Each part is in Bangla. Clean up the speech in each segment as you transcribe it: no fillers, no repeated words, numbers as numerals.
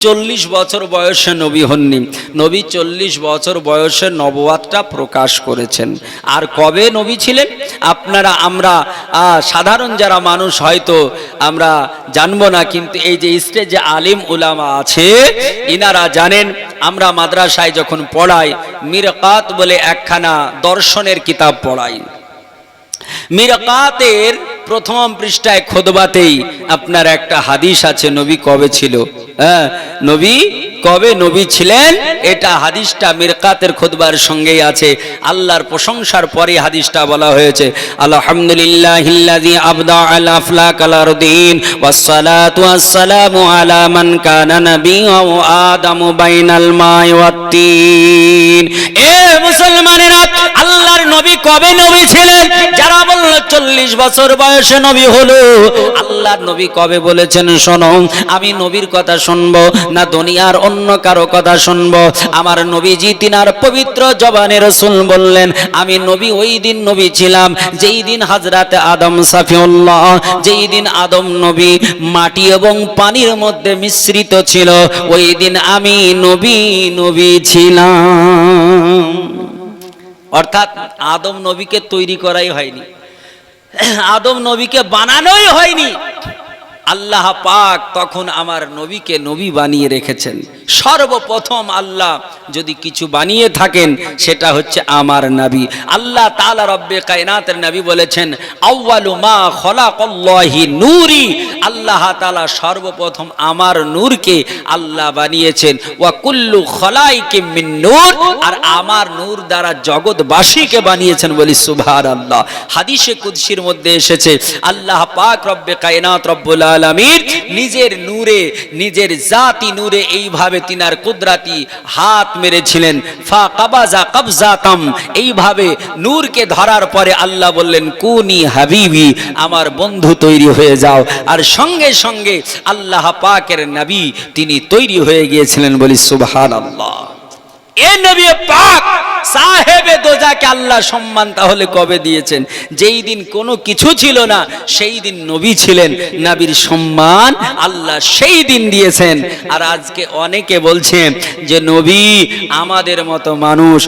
40 বছর বয়সে নবী হননি। নবী 40 বছর বয়সে নবুয়াতটা প্রকাশ করেছেন। আর কবে নবী ছিলেন আপনারা আমরা সাধারণ যারা মানুষ হয়তো আমরা জানবো না, কিন্তু এই যে স্টেজে আলিম উলামা আছে ইনারা জানেন। আমরা মাদ্রাসায় যখন পড়াই মিরকাত বলে একখানা দর্শনের কিতাব পড়াই। মিরকাতের প্রথম পৃষ্ঠায় খুতবাতেই আপনার একটা হাদিস আছে নবী কবে ছিল, নবী কবে নবী ছিলেন, এটা হাদিসটা মিরকাতের খুতবার সঙ্গেই আছে। আল্লাহর প্রশংসার পরে হাদিসটা বলা হয়েছে, আলহামদুলিল্লাহিল্লাযী আবদা আলা আফলাকাল আরদিন ওয়াসসালাতু ওয়াসসালামু আলা মান কানা নাবিয়্যা ওয়া আদামু বাইনাল মাই ওয়াত তিন। এ মুসলমানেরা, আল্লাহর নবী কবে নবী ছিলেন? যারা বলল 40 বছর বয়সে নবী হলো, আল্লাহর নবী কবে বলেছেন শোনো, আমি নবীর কথা শুনবো না দুনিয়ার অন্য কারো কথা শুনবো? আমার নবীজি তিনার পবিত্র জবানে রাসূল বললেন, আমি নবী ওই দিন নবী ছিলাম যেই দিন হযরত আদম সাফিউল্লাহ, যেই দিন আদম নবী মাটি এবং পানির মধ্যে মিশ্রিত ছিল, ওই দিন আমি নবী ছিলাম। অর্থাৎ আদম নবীকে তৈরি করাই হয়নি, আদম নবীকে বানানোই হয়নি। আল্লাহ পাক তখন আমার নবীকে নবী বানিয়ে রেখেছেন। সর্বপ্রথম আল্লাহ যদি কিছু বানিয়ে থাকেন সেটা হচ্ছে আমার নবী। আল্লাহ তাআলা রব্বে কায়নাতের নবী বলেছেন, আউয়ালু মা খলাকাল্লাহি নূরি, আল্লাহ তাআলা সর্বপ্রথম আমার নূরকে আল্লাহ বানিয়েছেন। ওয়া কুল্লু খলাইকিম মিন নূর, আর আমার নূর দ্বারা জগৎবাসীকে বানিয়েছেন। বলি সুবহানাল্লাহ। হাদিসে কুদসির মধ্যে এসেছে, আল্লাহ পাক রব্বে কায়নাত রব্বুল আলামিন নিজের নূরে, নিজের জাতি নূরে এইভাবে তিনার কুদরতি হাত মেরেছিলেন। ফা কাবাজা কবজাতাম, এইভাবে নূরকে ধরার পরে আল্লাহ বললেন, কুনি হাবিবি, আমার বন্ধু তৈরি হয়ে যাও। আর সঙ্গে সঙ্গে আল্লাহ পাকের নবী তিনি তৈরি হয়ে গিয়েছিলেন। বলি সুবহানাল্লাহ। এ নবী পাক সাহেবে দোজাকে আল্লাহ সম্মান তাহলে কবে দিয়েছেন? যেই দিন কোনো কিছু ছিল না সেই দিন নবী ছিলেন, নবীর সম্মান আল্লাহ সেই দিন দিয়েছেন। আর আজকে অনেকে বলছেন যে নবী আমাদের মতো মানুষ,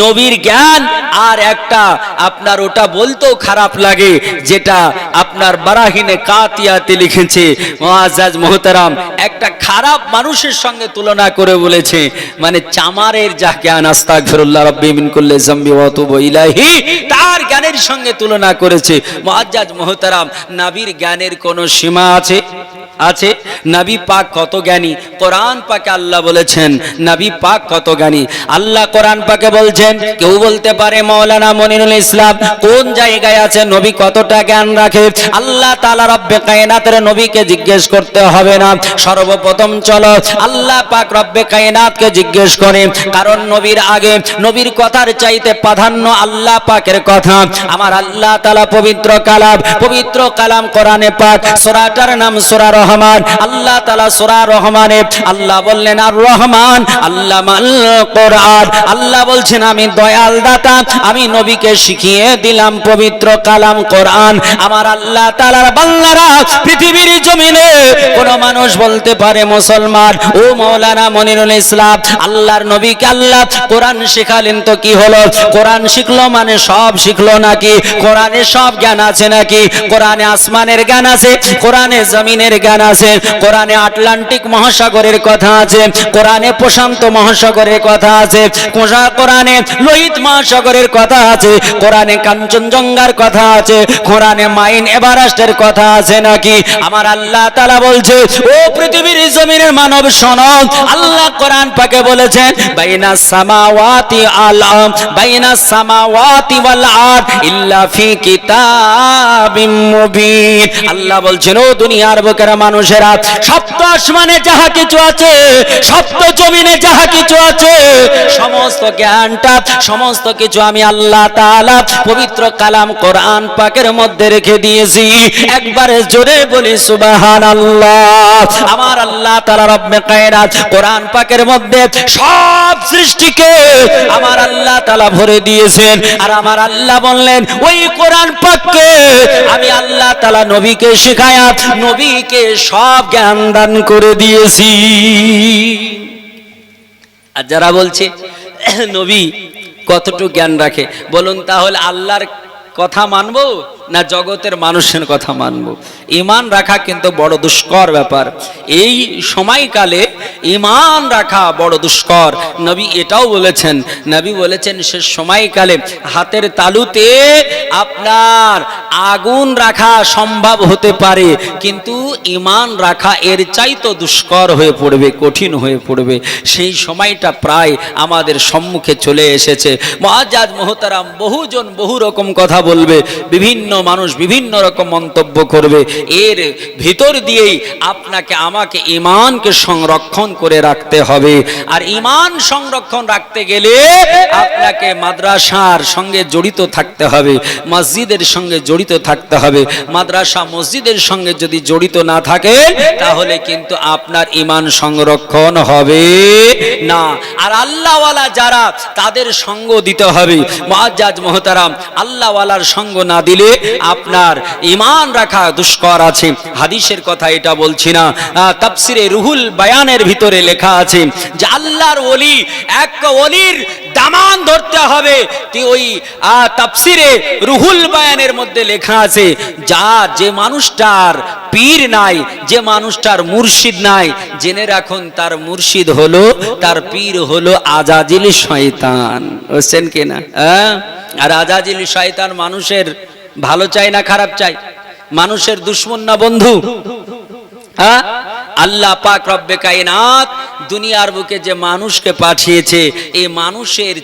নবীর জ্ঞান আর একটা আপনার ওটা বলতেও খারাপ লাগে, যেটা আপনার বারাহিনে কাতিয়াতে লিখেছে মুআজ্জাজ মুহতারাম, একটা খারাপ মানুষের সঙ্গে তুলনা করে বলেছে, মানে চামারের যা জ্ঞান, আস্তাগফিরুল্লাহ রাব্বি মিন কুল্লি যামবি ওয়া আতুবু ইলাইহি, তার জ্ঞানের সঙ্গে তুলনা করেছে। মুআজ্জাজ মুহতারাম, নবীর জ্ঞানের কোনো সীমা আছে? আছে। নবী পাক কত জ্ঞানী, কোরআন পাকে আল্লাহ বলেছেন নবী পাক কত জ্ঞানী। আল্লাহ কোরআন পাকে বলছেন, কেউ বলতে পারে মাওলানা মনিরুল ইসলাম কোন জায়গায় আছে নবী কতটা জ্ঞান রাখে? আল্লাহ তাআলা রব্বে কায়নাতের নবীকে জিজ্ঞেস করতে হবে না, সর্বপ্রথম চলো আল্লাহ পাক রব্বে কায়নাতকে জিজ্ঞেস করে, কারণ নবীর আগে নবীর কথার চাইতে প্রাধান্য আল্লাহ পাকের কথা। আমার আল্লাহ তাআলা পবিত্র কালাম কোরআনে পাক, সূরাটার নাম সূরা রহমান। আল্লাহ তাআলা সূরা রহমানে আল্লাহ বললেন আর রহমান আল্লামাল কোরআন, আল্লাহ বলছেন আমি দয়াল দাতা, আমি নবীকে শিখিয়ে দিলাম পবিত্র কালাম কোরআন। আমার আল্লাহ তাআলার বান্দারা, পৃথিবীর জমিনে কোন মানুষ বলতে পারে মুসলমান ও মাওলানা মনিরুল ইসলাম আল্লাহর নবীকে আল্লাহ কোরআন শেখালেন তো কি হলো? কোরআন শিখলো মানে সব শিখলো নাকি? কোরআনে সব জ্ঞান আছে নাকি? কোরআনে আসমানের জ্ঞান আছে, কোরআনে জমিনের জ্ঞান আছে, কোরআনে আটলান্টিক মহাসাগরের কথা আছে, কোরআনে প্রশান্ত মহাসাগরের কথা আছে, কোরআনে লোহিত মহাসাগরের কথা আছে, কোরআনে কাঞ্চনজঙ্ঘার কথা আছে, কোরআনে মাইন এভারেস্টের কথা আছে নাকি? আমার আল্লাহ তাআলা বলছে, ও পৃথিবীর জমিনের মানব শোনো, আল্লাহ কোরআন পাকে বলেছেন বাইনাস সামাওয়াতি ওয়াল আরদ ইল্লা ফি কিতাবিম মুবিন। আল্লাহ বলছেন, ও দুনিয়ার বুকের মানুষেরা, সপ্ত আসমানে যাহা কিছু আছে, সপ্ত জমিনে যাহা কিছু আছে, সমস্ত জ্ঞানটা, সমস্ত কিছু আমি আল্লাহ তাআলা পবিত্র কালাম কোরআন পাকের মধ্যে রেখে দিয়েছি। একবারে জোরে বলি সুবহানাল্লাহ। আমার আল্লাহ তাআলা রব্বে কায়নাত কোরআন পাকের মধ্যে সব সৃষ্টিকে আমার আল্লাহ তাআলা ভরে দিয়েছেন। আর আমার আল্লাহ বললেন ওই কোরআন পাককে আমি আল্লাহ তাআলা নবীকে শেখায়া নবীকে সব জ্ঞান দান করে দিয়েছি। আর যারা বলছে নবী কতটুকু জ্ঞান রাখে, বলুন তাহলে আল্লাহর কথা মানবো না জগতের মানুষের কথা মানবো? ঈমান রাখা কিন্তু বড় দুষ্কর ব্যাপার। এই সময়কালে ঈমান রাখা বড় দুষ্কর। নবী এটাও বলেছেন, নবী বলেছেন সে সময়কালে হাতের তালুতে আপনার আগুন রাখা সম্ভব হতে পারে, কিন্তু ঈমান রাখা এর চাইতে দুষ্কর হয়ে পড়বে, কঠিন হয়ে পড়বে। সেই সময়টা প্রায় আমাদের সম্মুখে চলে এসেছে। মুআজ্জাজ মুহতারাম, বহুজন বহু রকম কথা বলবে, বিভিন্ন মানুষ বিভিন্ন রকম মন্তব্য করবে। এর ভিতর দিয়েই আপনাকে আমাকে ঈমানকে সংরক্ষণ করে রাখতে হবে। আর ঈমান সংরক্ষণ রাখতে গেলে আপনাকে মাদ্রাসার সঙ্গে জড়িত থাকতে হবে, মসজিদের সঙ্গে জড়িত থাকতে হবে। মাদ্রাসা মসজিদের সঙ্গে যদি জড়িত না থাকে তাহলে কিন্তু আপনার ঈমান সংরক্ষণ হবে না। আর আল্লাহওয়ালা যারা তাদের সঙ্গ দিতে হবে। মুআজ্জাজ মুহতারাম, আল্লাহওয়ালার সঙ্গ না দিলে আপনার ঈমান রাখা দুষ্কর আছে। হাদিসের কথা এটা বলছি না, তাফসিরে রুহুল বায়ানের ভিতরে লেখা আছে যে আল্লাহর ওলি, এক ওলির দামান ধরতে হবে। ওই তাফসিরে রুহুল বায়ানের মধ্যে লেখা আছে যে মানুষটার পীর নাই, যে মানুষটার মুর্শিদ নাই, জেনে রাখুন তার মুর্শিদ হলো, তার পীর হলো আজাজিল শয়তান। বুঝছেন কিনা? আর আজাজিল শয়তান মানুষের ভালো চাই না খারাপ চাই? মানুষের দুশমন না বন্ধু? আল্লাহ পাক রব্বে কায়নাত দুনিয়ার বুকে যে মানুষকে পাঠিয়েছে, এই মানুষের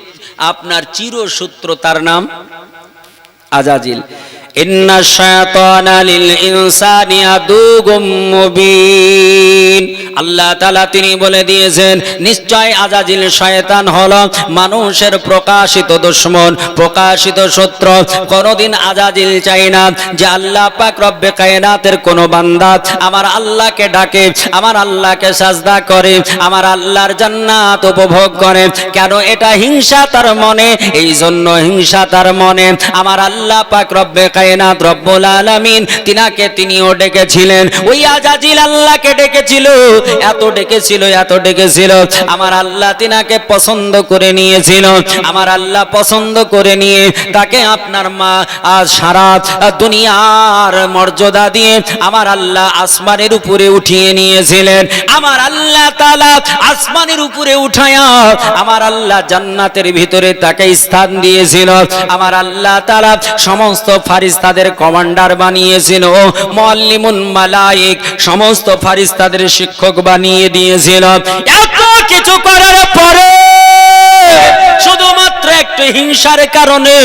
আপনার চিরশত্রু, তার নাম আজাজিল। ইন্না শায়তানা লিল ইনসানি আদুউম মুবিন। আল্লাহ তাআলা তিনি বলে দিয়েছেন নিশ্চয় আজাজিল শয়তান হলো মানুষের প্রকাশিত দুশমন, প্রকাশিত শত্রু। কোনদিন আজাজিল চাই না যে আল্লাহ পাক রব্বে কায়নাতের কোন বান্দা আমার আল্লাহকে ডাকে, আমার আল্লাহকে সাজদা করে, আমার আল্লাহর জান্নাত উপভোগ করে। কেন? এটা হিংসা তার মনে, এই জন্য হিংসা তার মনে। আমার আল্লাহ পাক রব্বে কায়নাত রব্বুল আলামিন তিনিও ডেকেছিলেন। ওই আজাজিল আল্লাহকে ডেকেছিল, এত ডেকেছিল, আমার আল্লাহ তিনাকে পছন্দ করে নিয়েছিল। আমার আল্লাহ পছন্দ করে নিয়ে তাকে আপনার সারা দুনিয়ার মর্যাদা দিয়ে আমার আল্লাহ আসমানের উপরে উঠিয়ে নিয়েছিলেন। আমার আল্লাহ তাআলা আসমানের উপরে উঠায়া আমার আল্লাহ জান্নাতের ভিতরে তাকে স্থান দিয়েছিল। আমার আল্লাহ তাআলা সমস্ত ফারিস্তাদের কমান্ডার বানিয়েছিল, মুআল্লিমুল মালায়েক সমস্ত ফারিস্তাদের শিক্ষক বানিয়ে দিয়েছিল। এত কিছু করার পরে শুধুমাত্র একটু হিংসার কারণে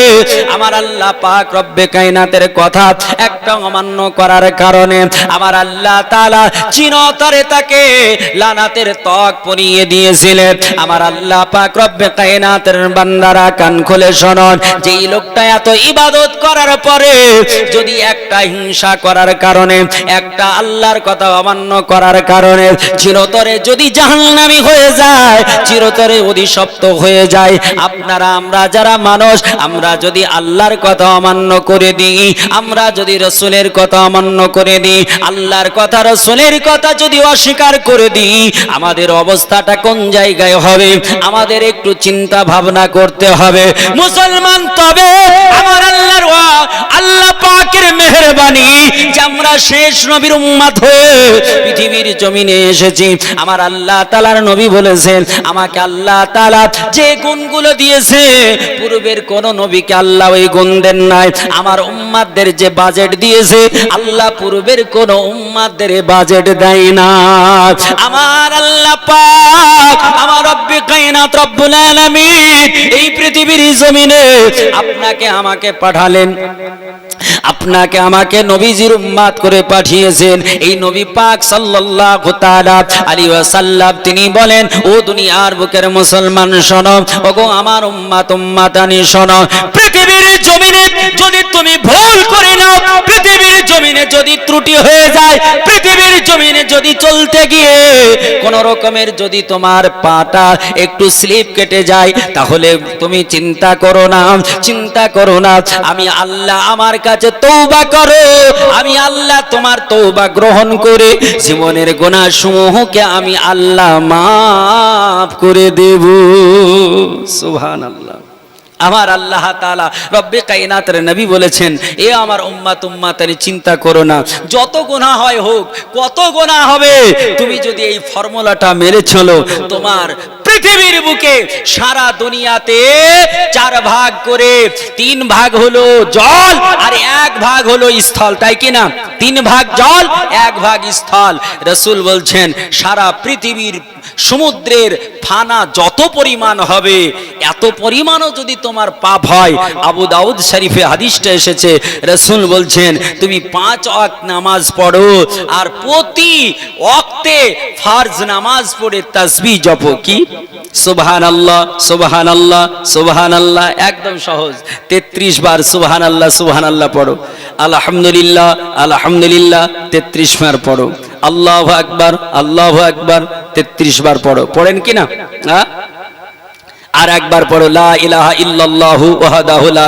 আমার আল্লাহ পাক রব্বে কায়নাতের কথা একটা অমান্য করার কারণে আমার আল্লাহ তাআলা চিরতরে তাকে লানাতের ত্বক পরিয়ে দিয়েছিলেন। আমার আল্লাহ পাক রব্বে কায়নাতের বান্দারা কান খুলে শুনুন, যেই লোকটা এত ইবাদত করার পরে যদি একটা হিংসা করার কারণে, একটা আল্লাহর কথা অমান্য করার কারণে চিরতরে যদি জাহান্নামী হয়ে যায়, চিরতরে অভিশপ্ত হয়ে যায়। আপনারা আমরা যারা মানুষ, আমরা যদি আল্লাহর কথা অমান্য করে দিই, আমরা যদি রাসূলের কথা অমান্য করে দিই, আল্লাহর কথা রাসূলের কথা যদি অস্বীকার করে দিই, আমাদের অবস্থাটা কোন জায়গায় হবে? আমাদের একটু চিন্তা ভাবনা করতে হবে মুসলমান। তবে আমার আল্লাহ পাকের মেহেরবানি যে আমরা শেষ নবীর উম্মত হয়ে পৃথিবীর জমিনে এসেছি। আমার আল্লাহ তাআলার নবী বলেছেন আমাকে আল্লাহ তাআলা যে গুণগুলো দিয়েছে পূর্বের কোন নবীকে আল্লাহ ওই গুণ দেন নাই। আমার উম্মতদের যে বাজেট দিয়েছে আল্লাহ পূর্বের কোন উম্মতদের বাজেট দেয় না। আমার আল্লাহ পাক আমার রব্বে কায়নাত রব্বুল আলামিন এই পৃথিবীর জমিনে আপনাকে আমাকে পাঠালেন, আপনাকে আমাকে নবীজির উম্মত করে পাঠিয়েছেন। এই নবী পাক সাল্লাল্লাহু তাআলা আলাইহি ওয়াসাল্লাম তিনি বলেন, ও দুনিয়ার বুকের মুসলমান শোনো, ওগো আমার উম্মত উম্মতানি শোনো, পৃথিবীর জমিনে যদি তুমি ভুল করে নাও, পৃথিবীর জমিনে যদি ত্রুটি হয়ে যায়, পৃথিবীর জমিনে যদি চলতে গিয়ে কোন রকমের যদি তোমার পাটা একটু স্লিপ কেটে যায়, তাহলে তুমি চিন্তা করো না, চিন্তা করো না, আমি আল্লাহ আমার কাছে তওবা করো, আমি আল্লাহ তোমার তওবা গ্রহণ করে জীবনের গুনাহসমূহকে আমি আল্লাহ মাফ করে দেব। সুবহানাল্লাহ। আমার আল্লাহ তাআলা রব্বে কায়নাতের নবী বলেছেন, এ আমার উম্মত চিন্তা করো না, যত গুনাহ হয় হোক, কত গুনাহ হবে, তুমি যদি এই ফর্মুলাটা মেনে চলো, তোমার পৃথিবীর বুকে সারা দুনিয়াতে 4 ভাগ করে 3 ভাগ হলো জল আর 1 ভাগ হলো স্থল, তাই কি না? 3 ভাগ জল 1 ভাগ স্থল। রাসূল বলছেন সারা পৃথিবীর সমুদ্রের ফানা যত পরিমাণ হবে, এত পরিমাণও যদি তোমার পাপ হয়, আবু দাউদ শরীফে হাদিসটা এসেছে, রাসূল বলছেন তুমি 5 ওয়াক্ত নামাজ পড়ো আর প্রতি ওয়াক্তে ফরজ নামাজ পড়ে তাসবিহ জপো। কি? সুবহানাল্লাহ, সুবহানাল্লাহ, সুবহানাল্লাহ। একদম সহজ। 33 বার সুবহানাল্লাহ, সুবহানাল্লাহ পড়ো। আলহামদুলিল্লাহ, আলহামদুলিল্লাহ 33 বার পড়ো। আল্লাহু আকবার, আল্লাহু আকবার 33 বার পড়ো। পড়েন কিনা? আর একবার পড়ো লা ইলাহা ইল্লাল্লাহু ওয়াহদাহু লা